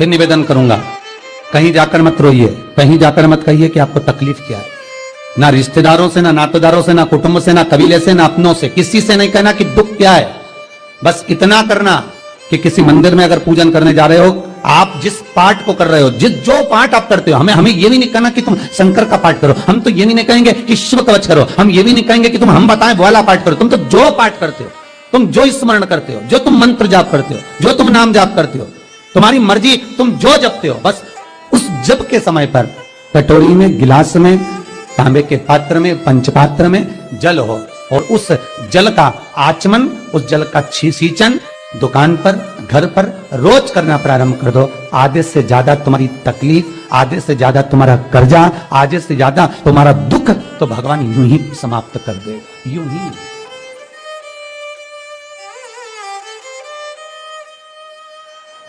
फिर निवेदन करूंगा, कहीं जाकर मत रोइए, कहीं जाकर मत कहिए कि आपको तकलीफ क्या है। ना रिश्तेदारों से, ना नातेदारों से, ना कुटुंब से, ना कबीले से, ना अपनों से, किसी से नहीं कहना कि दुख क्या है। बस इतना करना कि किसी मंदिर में अगर पूजन करने जा रहे हो, आप जिस पाठ को कर रहे हो, जो पाठ आप करते हो, हमें ये भी नहीं कहना कि तुम शंकर का पाठ करो, हम तो ये भी नहीं कहेंगे कि शिव कवच करो, हम ये भी नहीं कहेंगे कि तुम हम बताएं वो वाला पाठ करो। तुम तो जो पाठ करते हो, तुम जो स्मरण करते हो, जो तुम मंत्र जाप करते हो, जो तुम नाम जाप करते हो, तुम्हारी मर्जी, तुम जो जपते हो, बस उस जप के समय पर कटोरी में, गिलास में, तांबे के पात्र में, पंचपात्र में जल हो और उस जल का आचमन, उस जल का सींचन दुकान पर, घर पर रोज करना प्रारंभ कर दो। आधे से ज्यादा तुम्हारी तकलीफ, आधे से ज्यादा तुम्हारा कर्जा, आधे से ज्यादा तुम्हारा दुख तो भगवान यूं ही समाप्त कर देगा, यूं ही।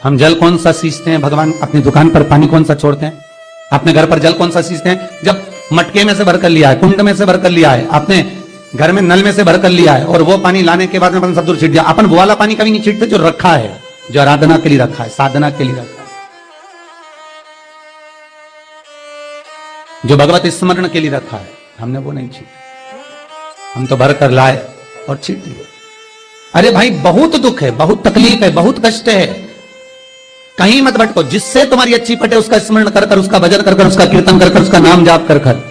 हम जल कौन सा सींचते हैं भगवान? अपनी दुकान पर पानी कौन सा छोड़ते हैं? अपने घर पर जल कौन सा सींचते हैं? जब मटके में से भरकर लिया है, कुंड में से भरकर लिया है, अपने घर में नल में से भरकर लिया है और वो पानी लाने के बाद में अपन सब दूर छीट दिया। अपन वो वाला पानी कभी नहीं छीटते जो रखा है, जो आराधना के लिए रखा है, साधना के लिए रखा है, जो भगवत स्मरण के लिए रखा है, हमने वो नहीं छीटा। हम तो भरकर लाए और छीट दिए। अरे भाई, बहुत दुख है, बहुत तकलीफ है, बहुत कष्ट है, कहीं मत भटको। जिससे तुम्हारी अच्छी पटे उसका स्मरण कर कर, उसका भजन कर कर, उसका कीर्तन कर कर, उसका नाम जाप कर कर।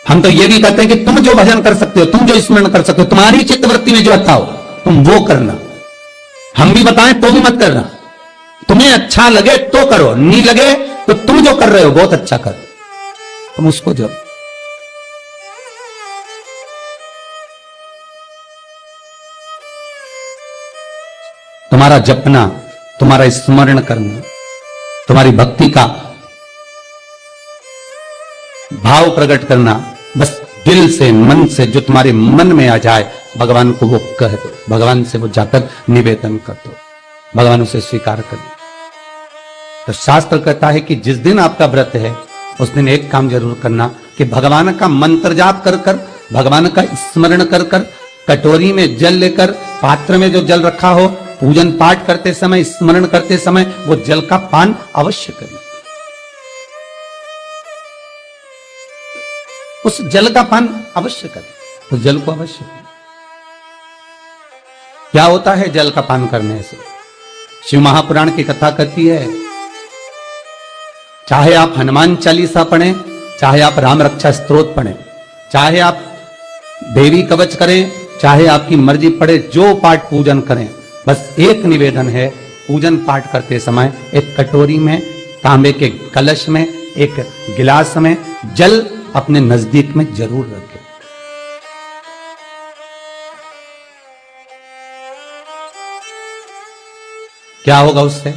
हम तो ये भी कहते हैं कि तुम जो भजन कर सकते हो, तुम जो स्मरण कर सकते हो, तुम्हारी चित्तवृत्ति में जो अच्छा हो तुम वो करना। हम भी बताएं तो भी मत करना। तुम्हें अच्छा लगे तो करो, नहीं लगे तो तुम जो कर रहे हो बहुत अच्छा करो, तुम उसको जो। तुम्हारा जपना, तुम्हारा स्मरण करना, तुम्हारी भक्ति का भाव प्रकट करना, बस दिल से, मन से, जो तुम्हारे मन में आ जाए भगवान को वो कह दो, भगवान से वो जाकर निवेदन कर दो, भगवान उसे स्वीकार कर दो। तो शास्त्र कहता है कि जिस दिन आपका व्रत है उस दिन एक काम जरूर करना कि भगवान का मंत्र जाप कर कर, भगवान का स्मरण कर कर, कटोरी में जल लेकर, पात्र में जो जल रखा हो, पूजन पाठ करते समय, स्मरण करते समय वो जल का पान अवश्य करें। उस जल का पान अवश्य करें, उस जल को अवश्य करें। क्या होता है जल का पान करने से? शिव महापुराण की कथा कहती है, चाहे आप हनुमान चालीसा पढ़ें, चाहे आप राम रक्षा स्तोत्र पढ़ें, चाहे आप देवी कवच करें, चाहे आपकी मर्जी पड़े, जो पाठ पूजन करें, बस एक निवेदन है, पूजन पाठ करते समय एक कटोरी में, तांबे के कलश में, एक गिलास में जल अपने नजदीक में जरूर रखें। क्या होगा उससे?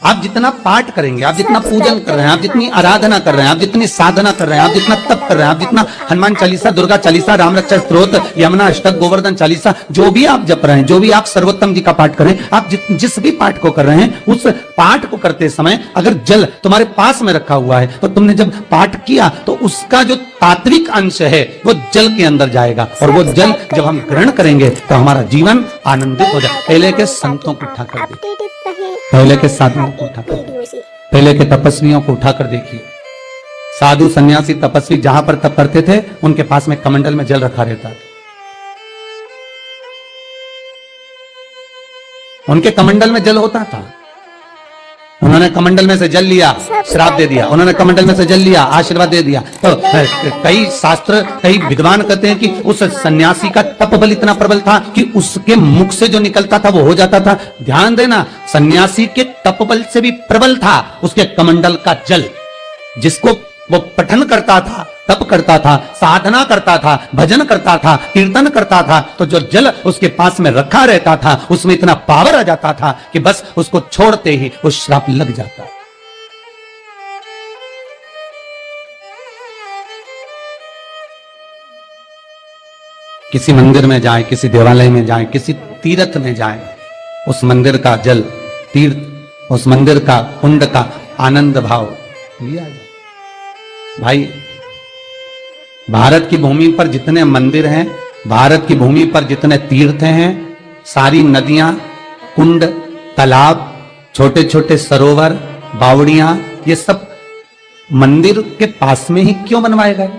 आप जितना पाठ करेंगे, आप जितना पूजन कर रहे हैं, आप जितनी आराधना कर रहे हैं, आप जितनी साधना कर रहे हैं, आप जितना तप कर रहे हैं, आप जितना हनुमान चालीसा, दुर्गा चालीसा, राम रक्षा स्तोत्र, यमुना अष्टक, गोवर्धन चालीसा, जो भी आप जप रहे हैं, जो भी आप सर्वोत्तम जी का पाठ करें, आप जिस भी पाठ को कर रहे हैं, उस पाठ को करते समय अगर जल तुम्हारे पास में रखा हुआ है तो तुमने जब पाठ किया तो उसका जो तात्विक अंश है वो जल के अंदर जाएगा और वो जल जब हम ग्रहण करेंगे तो हमारा जीवन आनंदित हो जाए। पहले के संतों को उठाकर देखिए, पहले के साधुओं को उठाकर, पहले के तपस्वियों को उठाकर देखिए। साधु सन्यासी तपस्वी जहां पर तप करते थे उनके पास में कमंडल में जल रखा रहता था। उनके कमंडल में जल होता था। उन्होंने कमंडल में से जल लिया, श्राप दे दिया, उन्होंने कमंडल में से जल लिया, आशीर्वाद दे दिया। तो कई शास्त्र, कई विद्वान कहते हैं कि उस सन्यासी का तप बल इतना प्रबल था कि उसके मुख से जो निकलता था वो हो जाता था। ध्यान देना, सन्यासी के तप बल से भी प्रबल था उसके कमंडल का जल, जिसको वो पठन करता था, तप करता था, साधना करता था, भजन करता था, कीर्तन करता था, तो जो जल उसके पास में रखा रहता था उसमें इतना पावर आ जाता था कि बस उसको छोड़ते ही वो श्राप लग जाता। किसी मंदिर में जाएं, किसी देवालय में जाएं, किसी तीर्थ में जाएं, उस मंदिर का जल, तीर्थ, उस मंदिर का कुंड का आनंद भाव लिया जाए। भाई, भारत की भूमि पर जितने मंदिर हैं, भारत की भूमि पर जितने तीर्थ हैं, सारी नदियां, कुंड, तालाब, छोटे छोटे सरोवर, बावड़ियां, ये सब मंदिर के पास में ही क्यों बनवाए गए?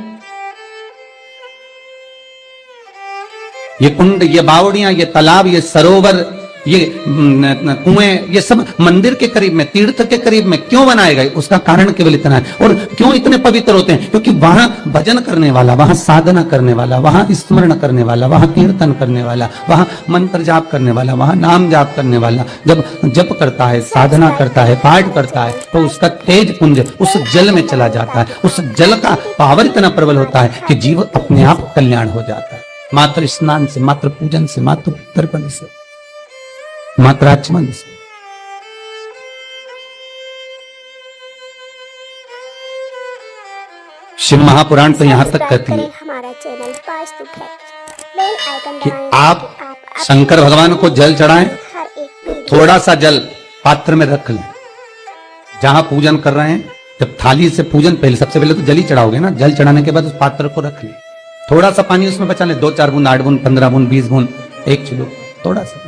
ये कुंड, ये बावड़ियां, ये तालाब, ये सरोवर, ये कुएं, ये सब मंदिर के करीब में, तीर्थ के करीब में क्यों बनाए गए? उसका कारण केवल इतना है। और क्यों इतने पवित्र होते हैं? क्योंकि वहां भजन करने वाला, वहां साधना करने वाला, वहां स्मरण करने वाला, वहां कीर्तन करने वाला, वहां मंत्र जाप करने वाला, वहां नाम जाप करने वाला जब जप करता है, साधना करता है, पाठ करता है, तो उसका तेज पुंज उस जल में चला जाता है। उस जल का पावर इतना प्रबल होता है कि जीव अपने आप कल्याण हो जाता है। मात्र स्नान से, मात्र पूजन से, मात्र तर्पण से, मात्र आचमन से। शिव महापुराण तो यहां तक कहती है हमारा चैनल बेल आइकन कि दबाएं आप शंकर भगवान को जल चढ़ाएं, हर एक वीडियो थोड़ा सा जल पात्र में रख लें। जहां पूजन कर रहे हैं, जब थाली से पूजन, पहले सबसे पहले तो जल ही चढ़ाओगे ना, जल चढ़ाने के बाद उस पात्र को रख लें। थोड़ा सा पानी उसमें बचा लें, 2-4 बूंद, 8 बूंद, 15 बूंद, 20 बूंद, 1 किलो, थोड़ा सा।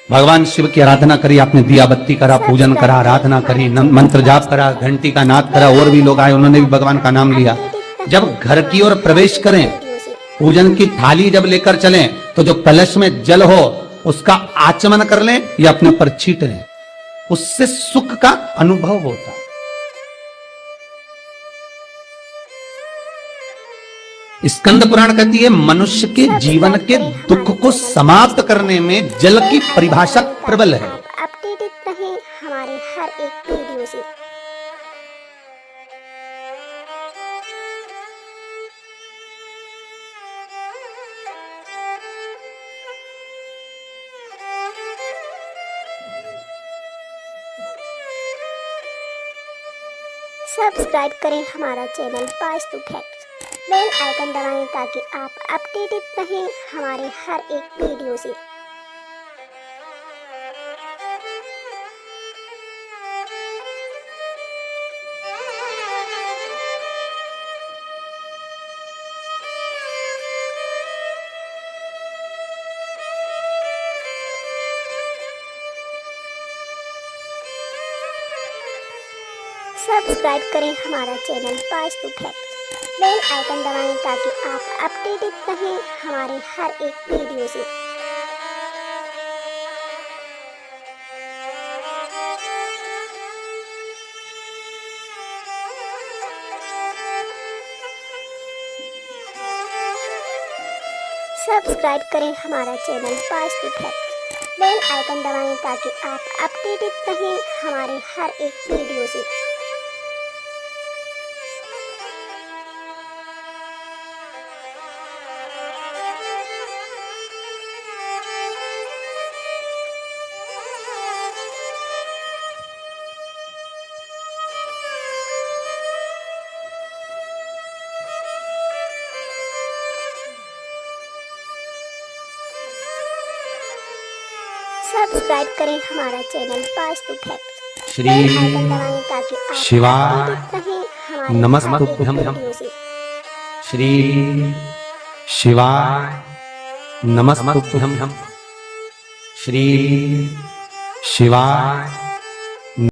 भगवान शिव की आराधना करी, आपने दिया बत्ती करा, पूजन करा, आराधना करी, मंत्र जाप करा, घंटी का नाद करा, और भी लोग आए, उन्होंने भी भगवान का नाम लिया। जब घर की ओर प्रवेश करें, पूजन की थाली जब लेकर चलें, तो जो कलश में जल हो उसका आचमन कर लें या अपने ऊपर छीट लें, उससे सुख का अनुभव होता है। स्कंद पुराण कहती है मनुष्य के जीवन के दुख को समाप्त करने में जल की परिभाषा प्रबल है। अपडेटेड रहें हमारे हर एक वीडियो से। सब्सक्राइब करें हमारा channel Vastu fact. Bell icon दबाएं ताकि आप अपडेटेड रहें हमारे हर एक वीडियो से। सब्सक्राइब करें हमारा channel Vastu fact. Bell icon दबाएं ताकि आप अपडेटेड रहें हमारे हर एक वीडियो से। सब्सक्राइब करें हमारा channel Vastu fact. Bell icon दबाएं ताकि आप अपडेटेड रहें हमारे हर एक वीडियो से। सब्सक्राइब करें हमारा channel Vastu fact. Shri bell icon दबाएं ताकि आप शिवाय अपडेटेड रहें हमारे नमस्तुभ्यं। हर एक वीडियो से। श्री शिवाय नमस्तुभ्यं। श्री शिवाय